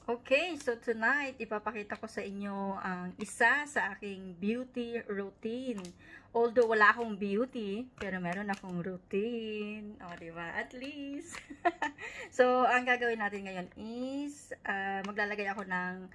Okay, so tonight, ipapakita ko sa inyo ang isa sa aking beauty routine. Although wala akong beauty, pero meron akong routine. O, diba? At least. So, ang gagawin natin ngayon is, maglalagay ako ng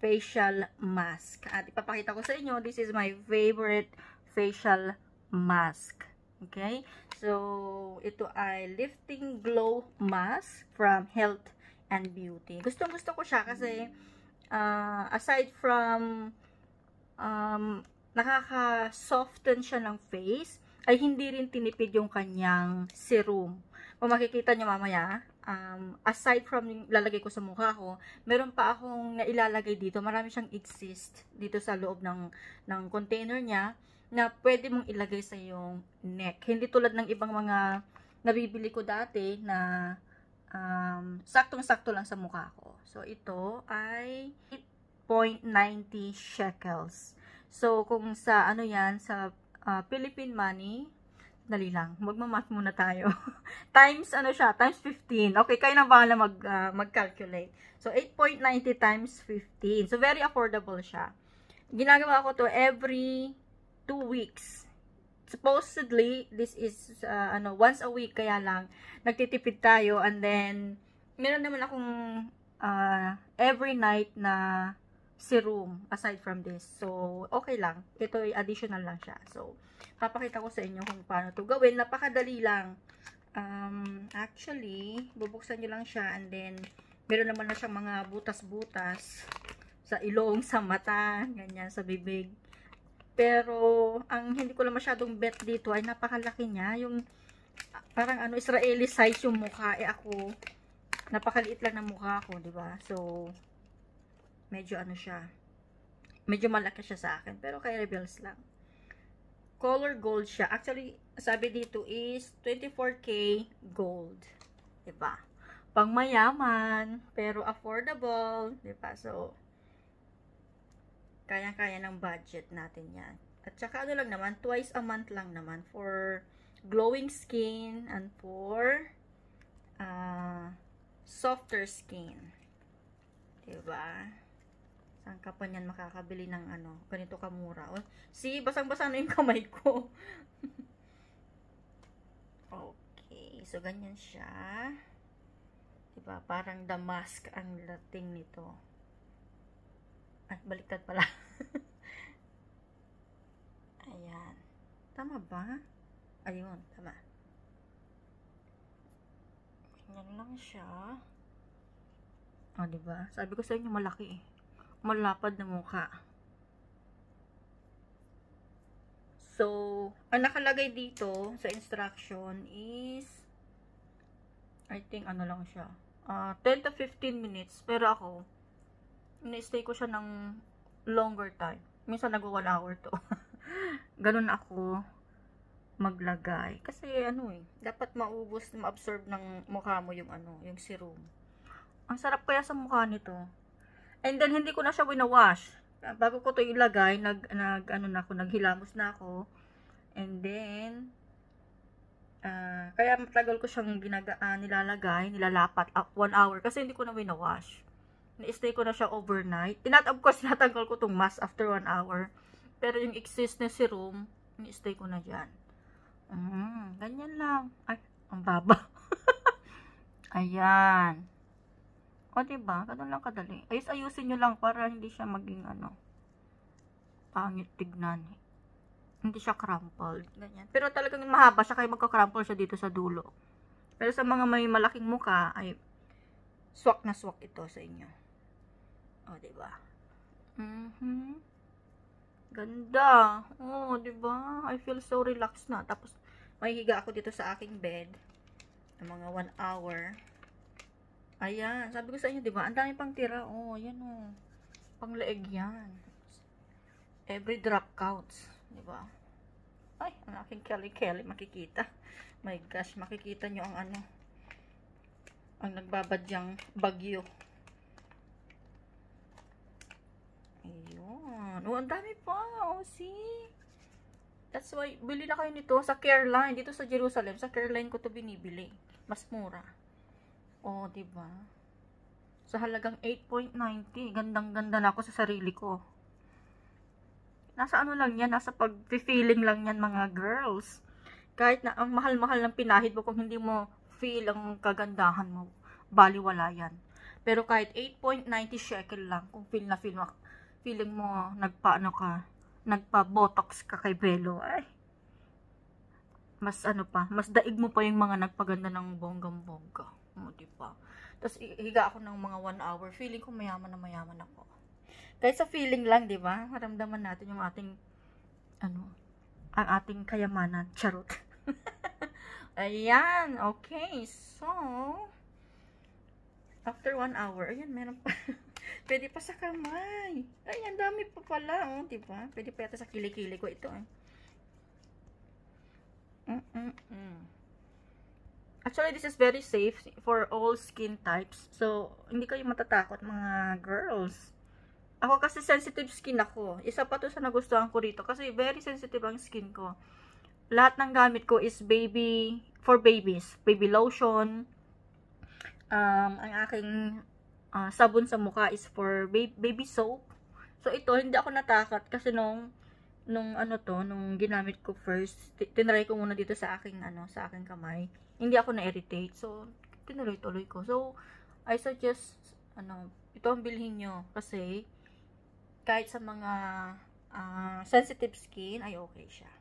facial mask. At ipapakita ko sa inyo, this is my favorite facial mask. Okay? So, ito ay Lifting Glow Mask from Health and Beauty. Gustong-gusto ko siya kasi aside from nakaka-soften siya ng face, ay hindi rin tinipid yung kanyang serum. Kung makikita nyo mamaya, aside from lalagay ko sa mukha ko, meron pa akong nailalagay dito. Marami siyang exist dito sa loob ng container niya na pwede mong ilagay sa yung neck. Hindi tulad ng ibang mga nabibili ko dati na saktong-sakto lang sa mukha ko. So, ito ay 8.90 shekels. So, kung sa ano yan, sa Philippine money, dali lang, magmamath muna tayo. Times, ano siya, times 15. Okay, kayo na bahala mag-calculate. So, 8.90 times 15. So, very affordable siya. Ginagawa ko to every 2 weeks. Supposedly, this is, once a week, kaya lang, nagtitipid tayo, and then, meron naman akong, every night na serum, aside from this. So, okay lang. Ito ay additional lang siya. So, papakita ko sa inyo kung paano to gawin. Napakadali lang. Actually, bubuksan nyo lang siya, and then, meron naman na siyang mga butas-butas sa ilong, sa mata, ganyan, sa bibig. Pero, ang hindi ko lang masyadong bet dito ay napakalaki niya. Yung, parang Israeli size yung mukha. Ako, napakaliit lang ng mukha ko, diba? So, medyo siya. Medyo malaki siya sa akin. Pero kay Rebels lang. Color gold siya. Actually, sabi dito is 24K gold. Diba? Pang mayaman, pero affordable. Diba? So, kaya-kaya ng budget natin yan. At saka lang naman, twice a month lang naman for glowing skin and for softer skin. Diba? Saan ka pa niyan makakabili ng ganito kamura? Oh, see, basang-basa na yung kamay ko. Okay, so ganyan siya. Diba? Parang damask ang dating nito. Ay, baliktad pala. Ayan. Tama ba? Ayun, tama. Ganyan lang siya. O, diba? Sabi ko sa inyo, malaki eh. Malapad na mukha. So, ang nakalagay dito sa instruction is I think lang siya. 10 to 15 minutes. Pero ako, na-stay ko siya ng longer time. Minsan nag-1 hour to. Ganun ako maglagay. Kasi dapat maubos, ma-absorb ng mukha mo yung yung serum. Ang sarap kaya sa mukha nito. And then hindi ko na siya winawash. Bago ko to ilagay, naghilamos na ako. And then kaya matagal ko siyang nilalapat 1 hour kasi hindi ko na winawash. Na-stay ko na siya overnight. Of course, natanggal ko itong mask after 1 hour. Pero yung exist na serum, na-stay ko na dyan. Ganyan lang. Ay, ang baba. Ayan. O, diba? Ganun lang kadali. Ayusin nyo lang para hindi siya maging pangit tignan. Hindi siya crumpled. Ganyan. Pero talagang mahaba siya, kaya magka-crumple siya dito sa dulo. Pero sa mga may malaking muka, ay swak na swak ito sa inyo. O, diba? Ganda. O, diba? I feel so relaxed na. Tapos, mahihiga ako dito sa aking bed. Ng mga 1 hour. Ayan. Sabi ko sa inyo, diba? Ang dami pang tira. O, ayan o. Pang leeg yan. Every drop counts. Diba? Ay, ang aking kelly makikita. My gosh, makikita nyo ang ang nagbabadyang bagyo. Ayun. Oh, ang dami pa. Oh, see? That's why, bili na kayo nito sa Careline. Dito sa Jerusalem, sa Careline ko to binibili. Mas mura. Oh, diba? Sa halagang 8.90. Gandang-ganda na ako sa sarili ko. Nasa ano lang yan, nasa pag-feeling lang yan mga girls. Kahit na ang mahal-mahal ng pinahid mo, kung hindi mo feel ang kagandahan mo, baliwala yan. Pero kahit 8.90 shekel lang, kung feel na feel mo, feeling mo nagpa-botox ka kay Belo, ay, mas ano pa, mas daig mo pa yung mga nagpaganda ng bonggang-bongga. O, diba? Tapos, higa ako ng mga 1 hour, feeling ko mayaman na mayaman ako. Kahit sa feeling lang, diba? Maramdaman natin yung ating, ang ating kayamanan. Charot. Ayan, okay. So, after 1 hour, ayan, meron pa. Pwede pa sa kamay. Ayan, dami pa pala, oh, diba? Pwede pa yata sa kilikili ko ito, eh. Actually, this is very safe for all skin types. So, hindi kayo matatakot, mga girls. Ako kasi sensitive skin ako. Isa pa to sa nagustuhan ko rito. Kasi very sensitive ang skin ko. Lahat ng gamit ko is for babies. Baby lotion. Ang aking sabon sa mukha is for baby soap. So, ito, hindi ako natakot. Kasi nung ginamit ko first, tinry ko muna dito sa aking kamay. Hindi ako na-irritate. So, tinuloy-tuloy ko. So, I suggest, ito ang bilhin nyo. Kasi, kahit sa mga sensitive skin, ay okay siya.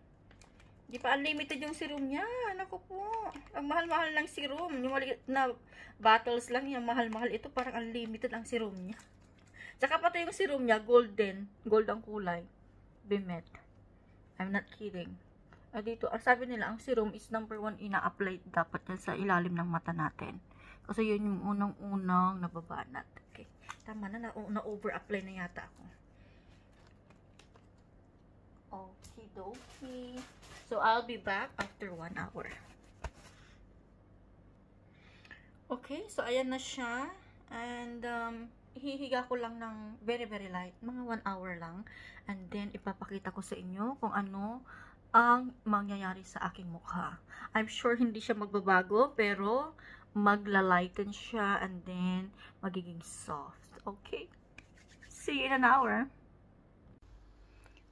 Di pa unlimited yung serum niya. Naku po. Ang mahal-mahal ng serum. Yung maliit na bottles lang yung mahal-mahal. Ito parang unlimited ang serum niya. Tsaka pati yung serum niya, golden. Gold ang kulay. Bimet. I'm not kidding. Dito, ang sabi nila, ang serum is number 1 ina-apply dapat yan sa ilalim ng mata natin. Kasi yun yung unang-unang nababanat. Okay. Tama na, na-over-apply na yata ako. Okidoki. So, I'll be back after 1 hour. Okay, so ayan na siya. And, hihiga ko lang ng very, very light. Mga 1 hour lang. And then, ipapakita ko sa inyo kung ano ang mangyayari sa aking mukha. I'm sure hindi siya magbabago, pero magla-lighten siya and then magiging soft. Okay? See you in an hour.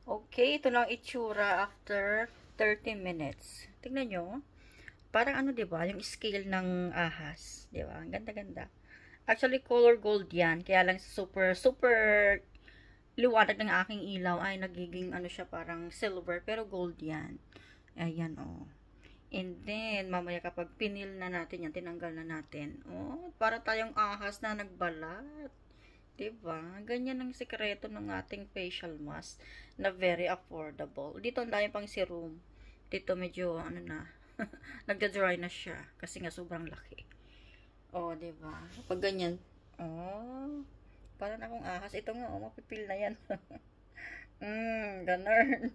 Okay, ito lang itsura after 30 minutes. Tingnan nyo. Parang diba? Yung scale ng ahas. Diba? Ang ganda-ganda. Actually, color gold yan. Kaya lang super, super liwanag ng aking ilaw ay nagiging siya parang silver pero gold yan. Ayan and then mamaya kapag pinil na natin yan, tinanggal na natin, para tayong ahas na nagbalat, diba? Ganyan ang sekreto ng ating facial mask na very affordable. Dito ang dami pang serum, dito medyo na nagda-dry na siya kasi nga sobrang laki. Diba? Pag ganyan, para na akong ahas. Ito nga, mapipil na yan. Ganun.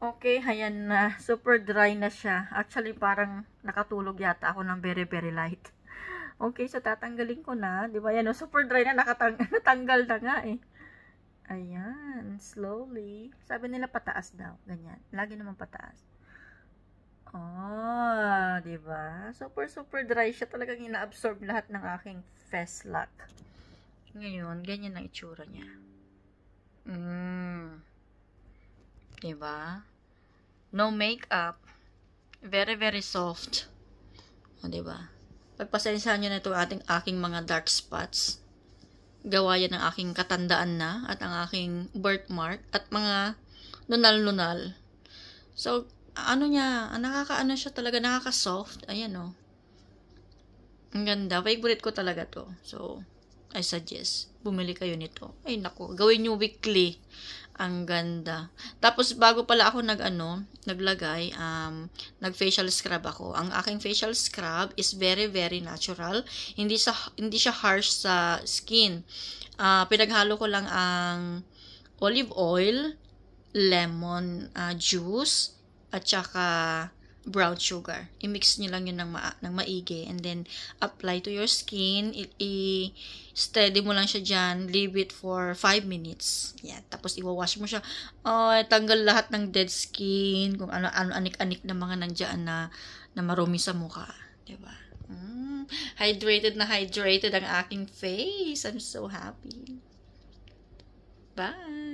Okay, ayan na. Super dry na siya. Actually, parang nakatulog yata ako ng very, very light. Okay, so tatanggalin ko na. Di ba yan? Super dry na. Natanggal na nga eh. Ayan. Slowly. Sabi nila pataas daw. Ganyan. Lagi naman pataas. Diba? Super, super dry siya. Talagang ina-absorb lahat ng aking face lock. Ngayon, ganyan ang itsura niya. Diba? No makeup. Very, very soft. Diba? Pagpasensyahan nyo na ito aking mga dark spots. Gawa yan ng aking katandaan na at ang aking birthmark at mga lunal-lunal. So, nakaka-ano siya talaga, nakaka-soft. Ayan Ang ganda. Favorite ko talaga to. So, I suggest, bumili kayo nito. Ay, naku, gawin nyo weekly. Ang ganda. Tapos, bago pala ako naglagay, nag-facial scrub ako. Ang aking facial scrub is very, very natural. Hindi siya harsh sa skin. Pinaghalo ko lang ang olive oil, lemon juice, at saka brown sugar. I-mix nyo lang yun ng maigi. And then, apply to your skin. I-steady mo lang siya dyan. Leave it for 5 minutes. Yan. Tapos, iwawash mo siya. Tanggal lahat ng dead skin. Kung ano anik-anik na mga nandyan na marumi sa mukha. Diba? Hydrated na hydrated ang aking face. I'm so happy. Bye!